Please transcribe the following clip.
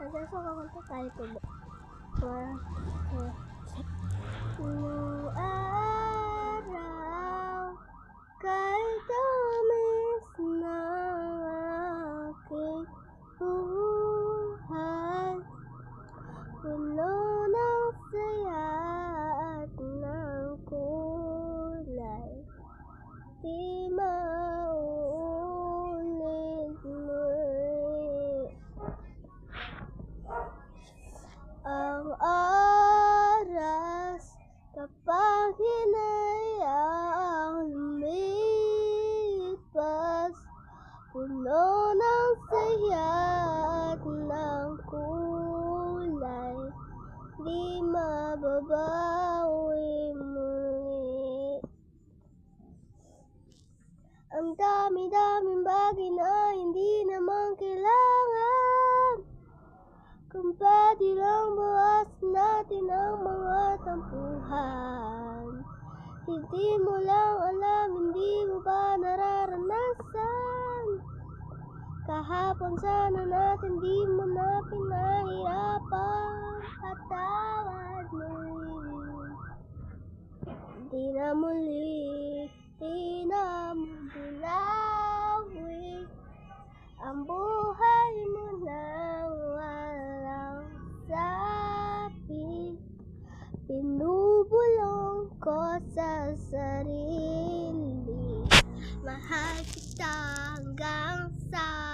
Nagsaso kakanta tayo tulo. Nung araw kay tamis ng aking buhay, puno ng saya at ng kulay, di mauulit muli. Ang oras kapag hinayaang lumipas, puno ng saya at ng kulay, di mababawi muli. Ang dami-daming bagay na hindi naman kailangan, kung pwede lang bawasan natin ang mga tampuhan. Hindi mo lang alam, hindi mo ba nararanasan? Kahapon sana natin di mo na pinahirapan. Patawad mo, di na muli, di na mo binawi ang buhay mo na walang sabi. Binubulong ko sa sarili, mahal kita hanggang sa